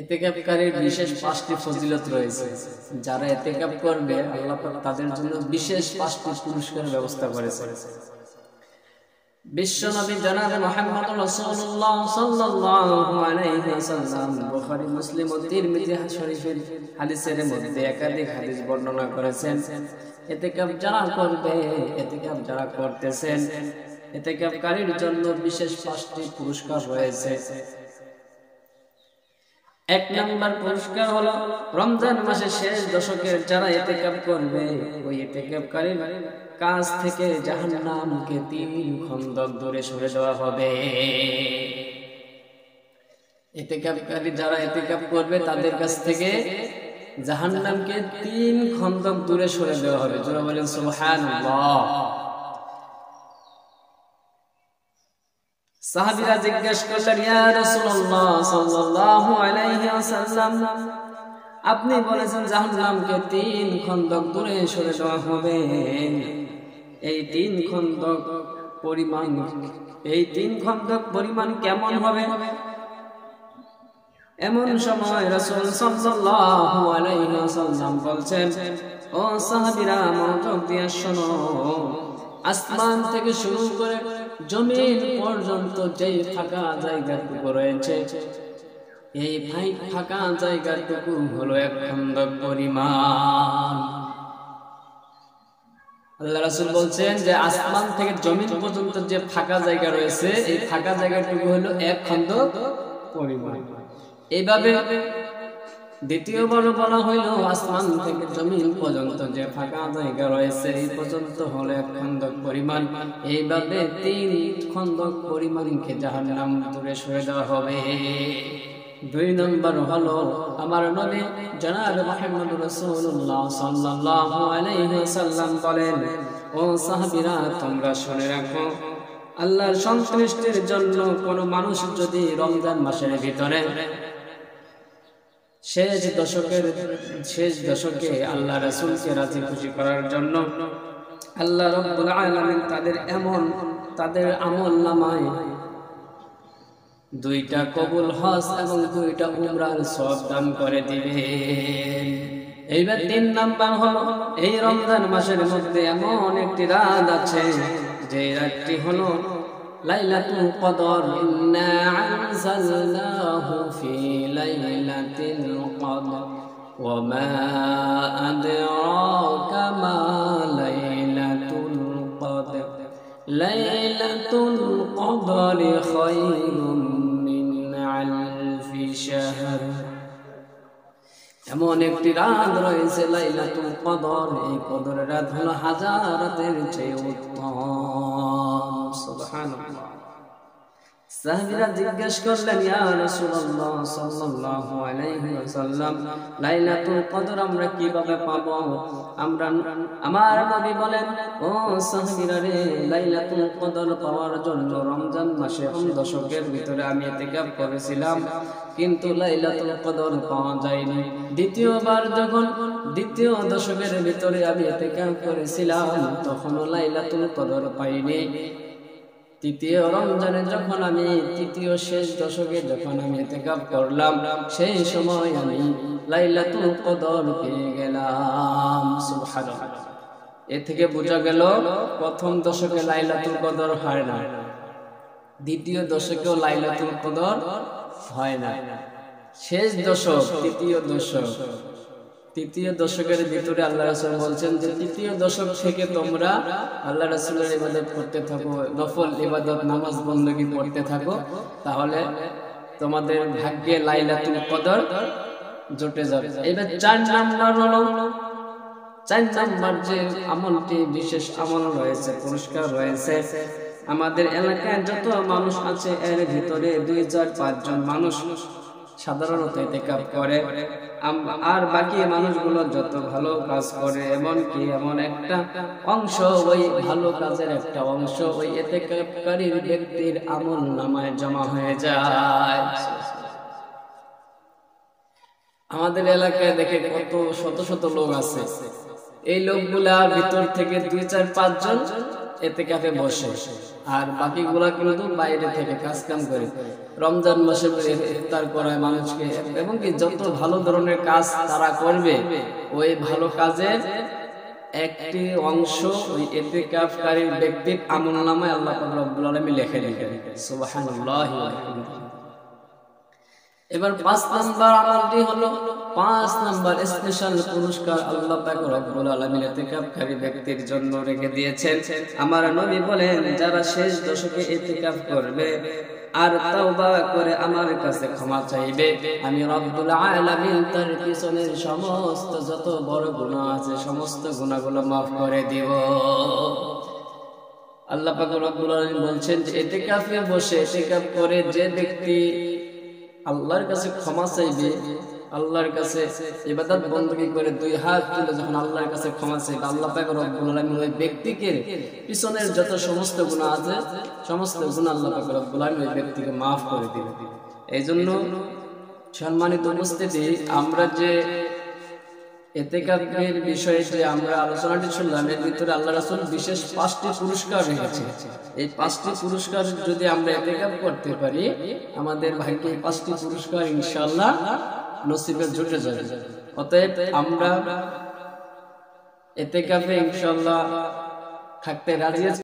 ইতিকাফকারীর বিশেষ 5টি ফজিলত রয়েছে। যারা ইতিকাফ করবে আল্লাহ পাক তাদের জন্য বিশেষ 5টি পুরস্কারের ব্যবস্থা করেছে। বিশ্বনবী জনাব মুহাম্মদ রাসূলুল্লাহ সাল্লাল্লাহু আলাইহি ওয়াসাল্লাম বুখারী, মুসলিম ও তিরমিজি শরীফের হাদিসের মধ্যে একাধিক হাদিস বর্ণনা করেছেন। ইতিকাফ যারা করবে, ইতিকাফ যারা করতেছেন, ইতিকাফকারীর জন্য বিশেষ 5টি পুরস্কার রয়েছে। 1 নম্বর পুরস্কার হলো রমজান মাসের শেষ দশকের যারা ইতিকাফ করবে, ওই ইতিকাফকারীর কাছ থেকে জাহান্নামকে 3 খন্দক দূরে সরে দেওয়া হবে। ইতিকাফকারী যারা ইতিকাফ করবে তাদের কাছ থেকে জাহান্নামকে 3 খন্দক দূরে সরে দেওয়া হবে। জোরে বলেন সুবহানাল্লাহ। সাহাবীরা জিজ্ঞেস করলেন, ইয়া রাসূলুল্লাহ সাল্লাল্লাহু আলাইহি ওয়াসাল্লাম, আপনি বলেছেন জাহান্নামকে 3 খন্দক দূরে সরে দেওয়া হবে, এই 3 খন্দক পরিমাণ কেমন হবে? এমন সময় রাসূল সাল্লাল্লাহু আলাইহি ওয়াসাল্লাম বলছেন, ও সাহাবীরা মনোযোগ দিয়ে শোনো, আসমান থেকে শুরু করে জমিন পর্যন্ত যেই ফাঁকা জায়গাটুকু রয়েছে, এই ফাঁকা জায়গাটুকু হলো 1 খন্দক পরিমাণ। আল্লাহ রাসূল বলছেন যে আসমান থেকে জমিন পর্যন্ত যে ফাঁকা জায়গা রয়েছে, এই ফাঁকা জায়গাটুকু হলো 1 খন্দক পরিমাণ। এইভাবে দ্বিতীয়বার বলা হইল আসমান থেকে জমিন পর্যন্ত যে ফাঁকা জায়গা রয়েছে, এই পর্যন্ত হলো 1 খন্দক পরিমাণ। এইভাবে 3 খন্দক পরিমাণকে জাহান্নাম দূরে সরে দেওয়া হবে। 2 নম্বর হলো আমার নবী জনাব মুহাম্মদ রাসূলুল্লাহ সাল্লাল্লাহু আলাইহি ওয়াসাল্লাম বলেন, ও সাহাবীরা তোমরা শুনে রাখো, আল্লাহর সন্তুষ্টির জন্য কোন মানুষ যদি রমজান মাসের ভিতরে শেষ দশকে আল্লাহ রাসূলকে রাজি খুশি করার জন্য আল্লাহ রাব্বুল আলামিন তাদের আমল নামায় 2টা কবুল হজ এবং 2টা উমরার সওয়াব দান করে দিবেন। এইবার 3 নাম্বার হলো এই রমজান মাসের মধ্যে এমন একটি রাত আছে, যে রাতটি হলো লাইলাতুল কদর। ইন্না আনজালনাহু ফি লাইলাতিল কদর ওয়া মা আদরাকা মা লাইলাতুল কদর লাইলাতুল কদরি খায়রুম মিন আলফি শাহর। এমন একটি রাত রয়েছে লাইলাতুল কদর, এই কদরের রাত হলো 1000 রাতের চেয়ে উত্তম। সুবহানাল্লাহ। সাহাবীরা জিজ্ঞেস করলেন, ইয়া রাসূলুল্লাহ সাল্লাল্লাহু আলাইহি ওয়াসাল্লাম, লাইলাতুল কদর আমরা কিভাবে পাবো? আমার নবী বলেন, ও সাহাবীরা রে, লাইলাতুল কদর পাওয়ার জন্য রমজান মাসে 9 দশকের ভিতরে আমি ইতিকাফ করেছিলাম, কিন্তু লাইলাতুল কদর পাওয়া যায়নি। দ্বিতীয়বার যখন 2য় দশকের ভিতরে আমি ইতিকাফ করেছিলাম, তখনও লাইলাতুল কদর পাইনি। 3য় রমজানে যখন আমি 3য় শেষ দশকে যখন আমি ইতিকাফ করলাম, সেই সময় আমি লাইলাতুল কদর পেয়ে গেলাম। সুবহানাল্লাহ। এ থেকে বোঝা গেল প্রথম দশকে লাইলাতুল কদর হয় না, 2য় দশকেও লাইলাতুল কদর হয় না। শেষ দশক 3য় দশকের ভিতরে আল্লাহ রাসূল বলছেন যে 3য় দশক থেকে তোমরা আল্লাহ রাসূলের ইবাদত করতে থাকো, নফল ইবাদত নামাজ বندگی পড়তে থাকো, তাহলে তোমাদের ভাগ্যে লাইলাতুল কদর জুটে যাবে। এবার 4 নাম্বার হলো, 4 নাম্বার যে আমলটি বিশেষ আমল রয়েছে, পুরস্কার রয়েছে, আমাদের এলাকায় যত মানুষ আছে এর ভিতরে 2, 4, 5 জন মানুষ সাধারণত ইতিকাফ করে, আর বাকি মানুষগুলো যত ভালো কাজ করে, এমনকি এমন একটা অংশ, ওই ভালো কাজের একটা অংশ ওই ইতিকাফকারী ব্যক্তির আমল নামায় জমা হয়ে যায়। আমাদের এলাকায় দেখে কত শত শত লোক আছে, এই লোকগুলার ভিতর থেকে 2, 4, 5 জন এতেকাফে বসে, আর বাকিগুলা কিন্তু বাইরে থেকে কাজ কাম করে। রমজান মাসে ইফতার করায় মানুষকে, এবং কি যত ভালো ধরনের কাজ তারা করবে, ওই ভালো কাজের একটি অংশ ওই ইতিকাফকারী ব্যক্তির আমলনামায় আল্লাহ পাক রব্বুল আলামিন লিখে রাখেন। সুবহানাল্লাহি ওয়া বিহামদিহি। এবার 5 নাম্বার আমলটি হলো, 5 নাম্বার স্পেশাল পুরস্কার আল্লাহ পাক রব্বুল আলামিন ইতিকাফকারী ব্যক্তির জন্য রেখে দিয়েছেন। আমার নবী বলেন, যারা শেষ দশকে ইতিকাফ করবে আর তাওবা করে আমার কাছে ক্ষমা চাইবে, আমি রব্বুল আলামিন তার পিছনের সমস্ত যত বড় গুনাহ আছে সমস্ত গুনাহগুলো মাফ করে দিব। আল্লাহ পাক রব্বুল আলামিন বলছেন যে ইতিকাফে বসে ইতিকাফ করে যে ব্যক্তি আল্লাহর কাছে ক্ষমা চাইবে, আল্লাহর কাছে ইবাদত বندگی করে 2 হাত তুলে যখন আল্লাহর কাছে ক্ষমা চাইবে, আল্লাহ পাক রব্বুল আলামিন ওই ব্যক্তিকে পিছনের যত সমস্ত গুনাহ আছে সমস্ত গুনাহ আল্লাহ পাক রব্বুল আলামিন ওই ব্যক্তিকে maaf করে দিবেন। এইজন্য সম্মানিত উপস্থিতি, আমরা যে ইতিকাফের বিষয়ে যে আমরা আলোচনাটি শুনলাম, এর ভিতরে আল্লাহ রাসূল বিশেষ 5টি পুরস্কার রেখেছে। এই 5টি পুরস্কার যদি আমরা ইতিকাফ করতে পারি, আমাদের ভাগ্যে 5টি পুরস্কার ইনশাআল্লাহ নসিবে জুটে যাবে। অতএব আমরা ইতিকাফে ইনশাআল্লাহ থাকতে রাজি আছি।